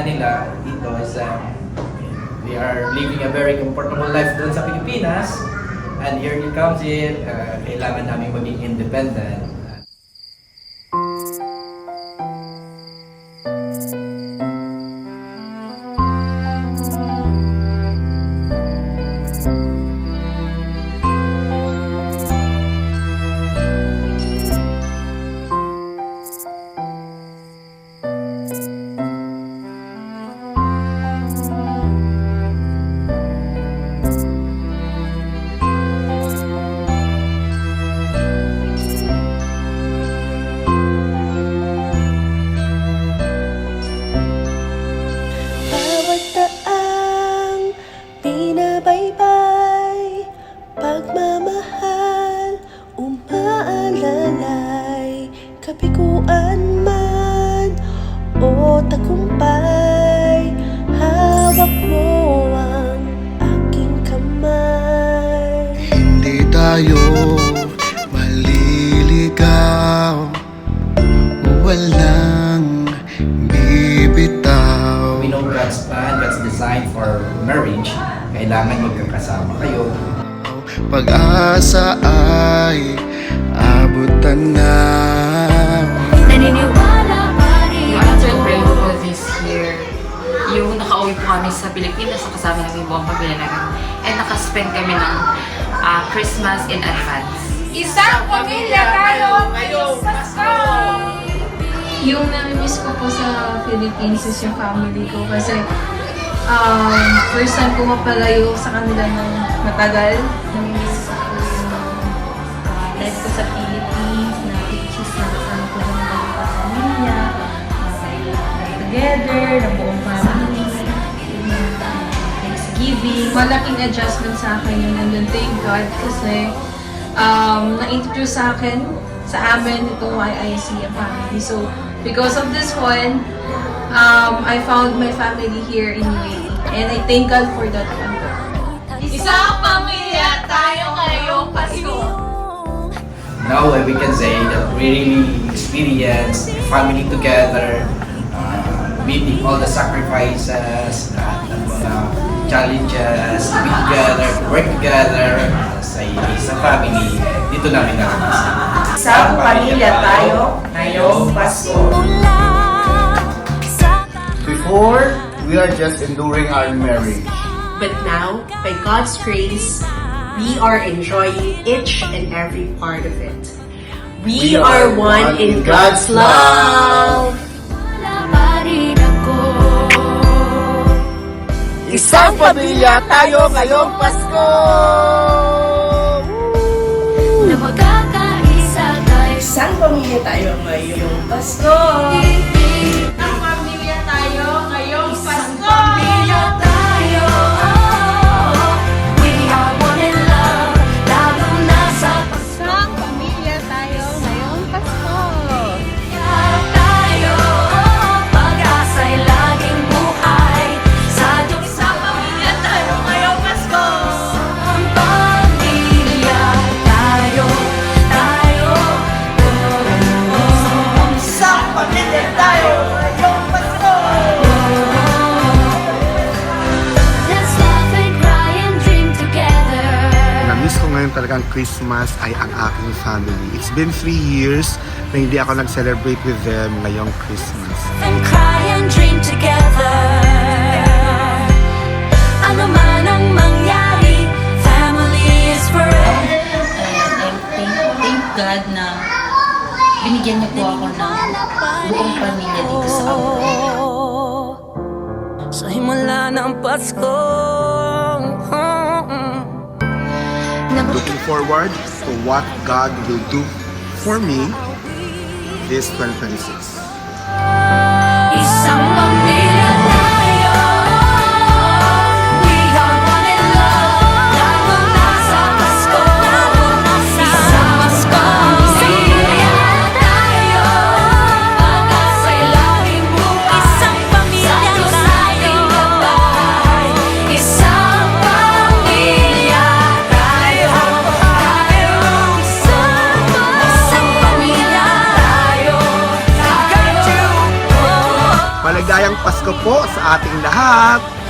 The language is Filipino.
Manila dito is they are living a very comfortable life doon sa Pilipinas. And here it comes in, kailangan namin maging independent. Pagmamahal, umaalalay, kabiguan man o tagumpay, hawak mo ang aking kamay. Hindi tayo maliligaw, walang bibitaw. We know God's plan, God's design for marriage. Kailangan magkakasama kayo. Pag-asa ay abutan na. Naniniwala pa rin. After praying for this year, yung nakauwi po kami sa Pilipinas, kasama namin buong pamilya namin. And nakaspend kami ng Christmas in advance. Isang pamilya tayo ngayong Pasko! Yung nami-miss ko po sa Philippines is yung family ko kasi first time ko mapalayo sa kanila ng matagal. Nami-miss ko yung life ko sa Philippines, na which is nakasama ko ng mga pamilya, together, ng buong family, Thanksgiving. Malaking adjustment sa akin yung nandun, thank God, kasi na-introduce sa akin, sa amin, itong YIC family. So, because of this one, I found my family here in UAE. And I thank God for that one. Isang pamilya tayo ngayong Pasko! Now we can say that we really experience family together, meeting all the sacrifices, ng mga challenges, to be together, to work together sa family. Dito namin naranasan. Isang pamilya tayo ngayong Pasko! Before, we are just enduring our marriage. But now, by God's grace, we are enjoying each and every part of it. We are one in God's love. Isang pamilya tayo ngayong Pasko! Na magkakaisa tayo. Isang pamilya tayo ngayong Pasko! Isang pamilya tayo ngayong Pasko! Pamilya tayo. We are one in love. Lalo na sa Isang pamilya tayo ngayong Pasko. tayo. Pag-asa'y laging buhay. Sa Diyos isang pamilya tayo ngayong Pasko. Isang pamilya tayo. Isang pamilya tayo ngayong Pasko! Let's laugh and cry and dream together. Na-miss ko ngayon talagang Christmas ay ang aking family. It's been 3 years na hindi ako nag-celebrate with them ngayong Christmas. And cry and dream together. Ano man ang mangyari, family is forever. Thank God na binigyan niyo po ako ng buong pamilya dito sa abroad. Sa himala ng Pasko. Looking forward to what God will do for me this 2026. Isang pamilya tayo. We are one in love. Lalo na sa Pasko. Isang pamilya tayo. Pag-asa'y laging buhay. Isang pamilya tayo. Isang pamilya tayo. Isang pamilya tayo. Maligayang Pasko po sa ating lahat!